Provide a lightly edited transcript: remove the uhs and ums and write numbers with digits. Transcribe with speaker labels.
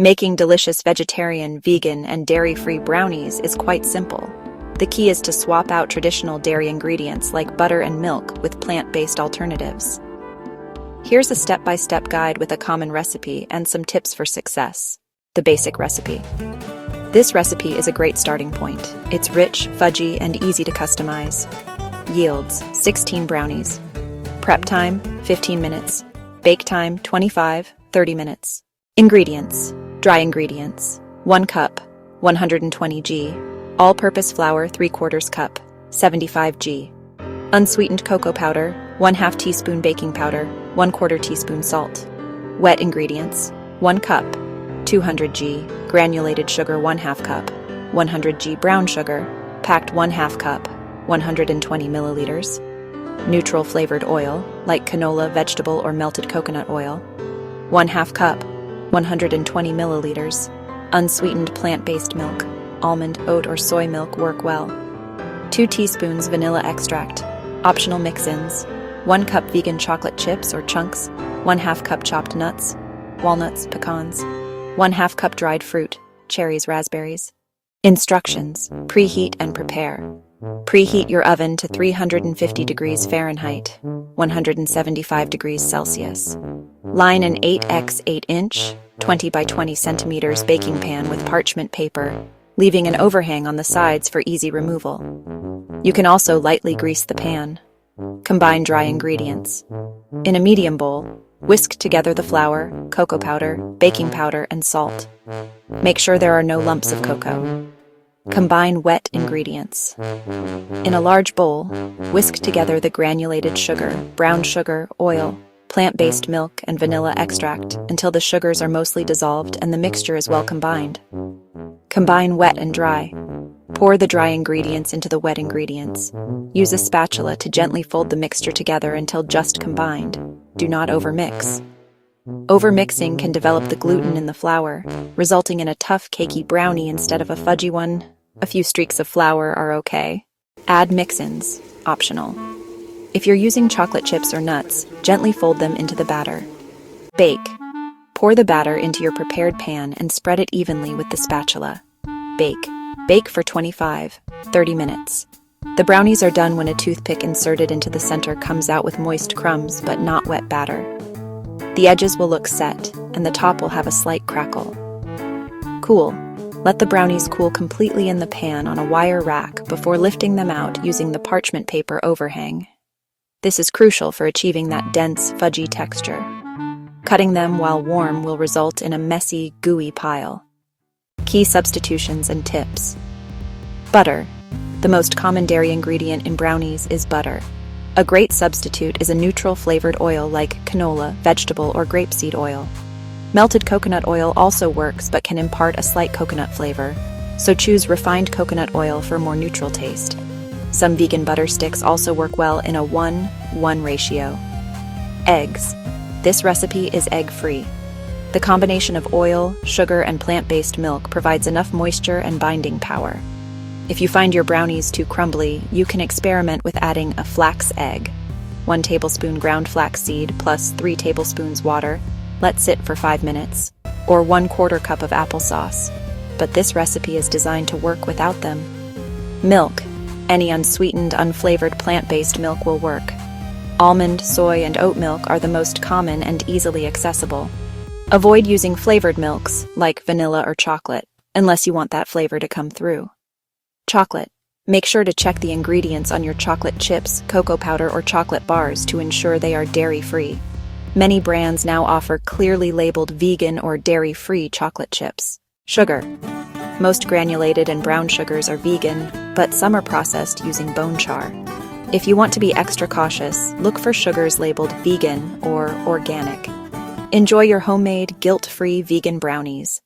Speaker 1: Making delicious vegetarian, vegan, and dairy-free brownies is quite simple. The key is to swap out traditional dairy ingredients like butter and milk with plant-based alternatives. Here's a step-by-step guide with a common recipe and some tips for success. The basic recipe. This recipe is a great starting point. It's rich, fudgy, and easy to customize. Yields: 16 brownies. Prep time: 15 minutes. Bake time: 25-30 minutes. Ingredients. Dry ingredients: 1 cup, 120 g. All-purpose flour, 3/4 cup, 75 g. Unsweetened cocoa powder, 1/2 teaspoon baking powder, 1/4 teaspoon salt. Wet ingredients: 1 cup, 200 g. Granulated sugar, 1/2 cup. 100 g. Brown sugar, packed, 1/2 cup. 120 milliliters. Neutral flavored oil, like canola, vegetable, or melted coconut oil. 1/2 cup. 120 milliliters. Unsweetened plant-based milk, almond, oat, or soy milk work well. 2 teaspoons vanilla extract. Optional mix-ins: 1 cup vegan chocolate chips or chunks, 1/2 cup chopped nuts, walnuts, pecans, 1/2 cup dried fruit, cherries, raspberries. Instructions: preheat and prepare. Preheat your oven to 350 degrees Fahrenheit, 175 degrees Celsius. Line an 8x8 inch, 20 by 20 centimeters baking pan with parchment paper, leaving an overhang on the sides for easy removal. You can also lightly grease the pan. Combine dry ingredients. In a medium bowl, whisk together the flour, cocoa powder, baking powder, and salt. Make sure there are no lumps of cocoa. Combine wet ingredients. In a large bowl, whisk together the granulated sugar, brown sugar, oil, plant-based milk, and vanilla extract until the sugars are mostly dissolved and the mixture is well combined. Combine wet and dry. Pour the dry ingredients into the wet ingredients. Use a spatula to gently fold the mixture together until just combined. Do not overmix. Overmixing can develop the gluten in the flour, resulting in a tough, cakey brownie instead of a fudgy one. A few streaks of flour are okay. Add mix-ins, optional. If you're using chocolate chips or nuts, gently fold them into the batter. Bake. Pour the batter into your prepared pan and spread it evenly with the spatula. Bake. Bake for 25-30 minutes. The brownies are done when a toothpick inserted into the center comes out with moist crumbs but not wet batter. The edges will look set, and the top will have a slight crackle. Cool. Let the brownies cool completely in the pan on a wire rack before lifting them out using the parchment paper overhang. This is crucial for achieving that dense, fudgy texture. Cutting them while warm will result in a messy, gooey pile. Key substitutions and tips. Butter. The most common dairy ingredient in brownies is butter. A great substitute is a neutral flavored oil like canola, vegetable, or grapeseed oil. Melted coconut oil also works but can impart a slight coconut flavor, so choose refined coconut oil for a more neutral taste. Some vegan butter sticks also work well in a 1:1 ratio. Eggs. This recipe is egg-free. The combination of oil, sugar, and plant-based milk provides enough moisture and binding power. If you find your brownies too crumbly, you can experiment with adding a flax egg. 1 tablespoon ground flaxseed plus 3 tablespoons water. Let sit for 5 minutes. Or 1/4 cup of applesauce. But this recipe is designed to work without them. Milk. Any unsweetened, unflavored plant-based milk will work. Almond, soy, and oat milk are the most common and easily accessible. Avoid using flavored milks, like vanilla or chocolate, unless you want that flavor to come through. Chocolate. Make sure to check the ingredients on your chocolate chips, cocoa powder, or chocolate bars to ensure they are dairy-free. Many brands now offer clearly labeled vegan or dairy-free chocolate chips. Sugar. Most granulated and brown sugars are vegan, but some are processed using bone char. If you want to be extra cautious, look for sugars labeled vegan or organic. Enjoy your homemade, guilt-free vegan brownies.